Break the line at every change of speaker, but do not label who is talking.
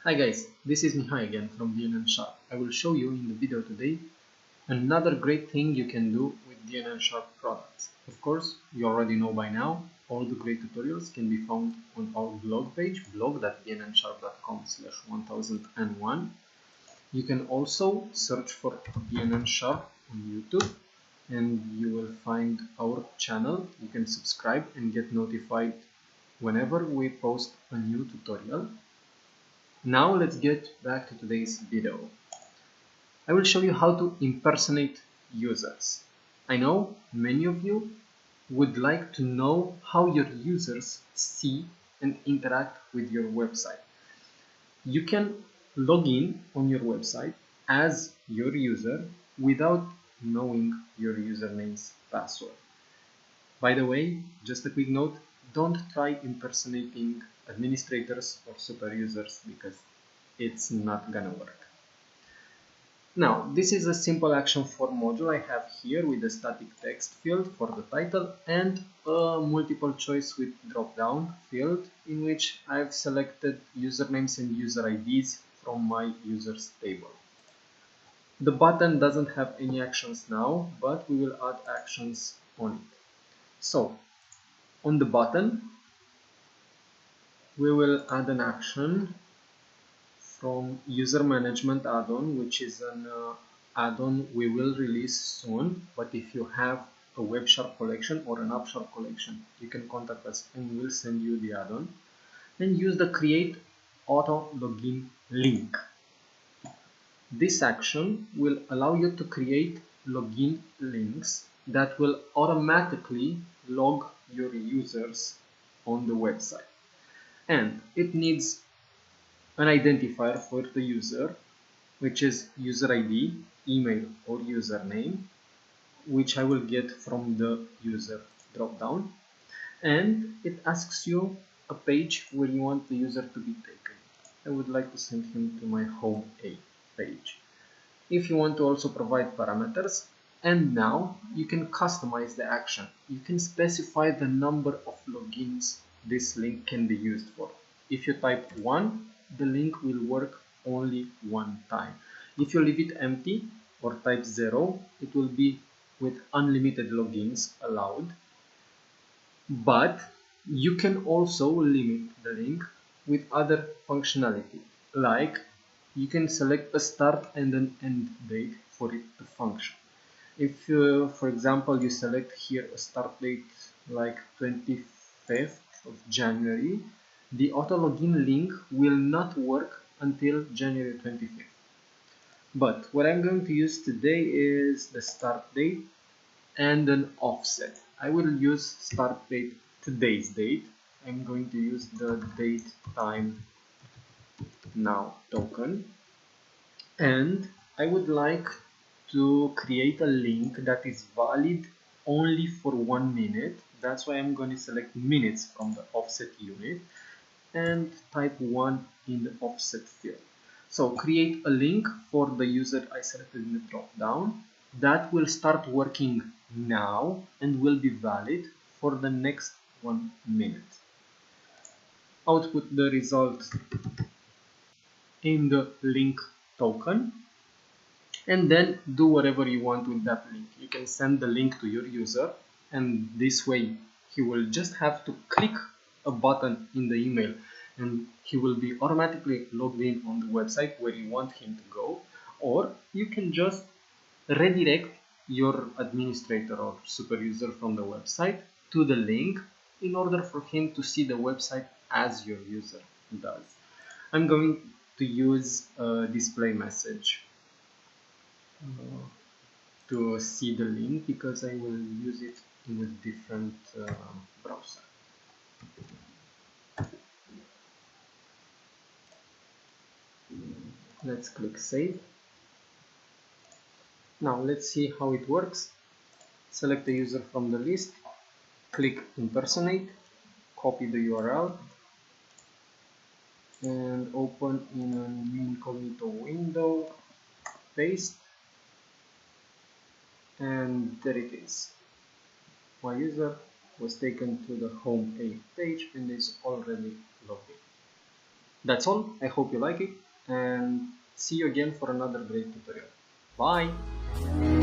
Hi guys, this is Mihai again from DNN Sharp. I will show you in the video today another great thing you can do with DNN Sharp products. Of course, you already know by now, all the great tutorials can be found on our blog page, blog.dnnsharp.com/1001. You can also search for DNN Sharp on YouTube and you will find our channel. You can subscribe and get notified whenever we post a new tutorial. Now let's get back to today's video. I will show you how to impersonate users. I know many of you would like to know how your users see and interact with your website. You can log in on your website as your user without knowing your username's password. By the way, just a quick note, don't try impersonating administrators or super users because it's not gonna work. Now, this is a simple action form module I have here with a static text field for the title and a multiple choice with drop-down field in which I've selected usernames and user IDs from my users table. The button doesn't have any actions now, but we will add actions on it. So, on the button, we will add an action from user management add-on, which is an add-on we will release soon. But if you have a web sharp collection or an app sharp collection, you can contact us and we'll send you the add-on. And use the create auto login link. This action will allow you to create login links that will automatically log your users on the website. And it needs an identifier for the user, which is user ID, email or username, which I will get from the user dropdown. And it asks you a page where you want the user to be taken. I would like to send him to my home A page. If you want to also provide parameters, and now you can customize the action. You can specify the number of logins this link can be used for. If you type 1, the link will work only one time. If you leave it empty or type 0, it will be with unlimited logins allowed. But you can also limit the link with other functionality, like you can select a start and an end date for it to function. If, for example, you select here a start date like 25th of January, the auto login link will not work until January 25th. But what I'm going to use today is the start date and an offset. I will use start date, today's date. I'm going to use the date time now token. And I would like to create a link that is valid only for 1 minute. That's why I'm going to select minutes from the offset unit and type 1 in the offset field. So create a link for the user I selected in the drop down that will start working now and will be valid for the next 1 minute. Output the result in the link token and then do whatever you want with that link. You can send the link to your user and this way he will just have to click a button in the email and he will be automatically logged in on the website where you want him to go, or you can just redirect your administrator or super user from the website to the link in order for him to see the website as your user does. I'm going to use a display message to see the link because I will use it in a different browser. Let's click save. Now let's see how it works. Select the user from the list, click impersonate, copy the URL and open in a new incognito window, paste, and there it is. My user was taken to the home A page and is already logged in. That's all. I hope you like it, and see you again for another great tutorial. Bye!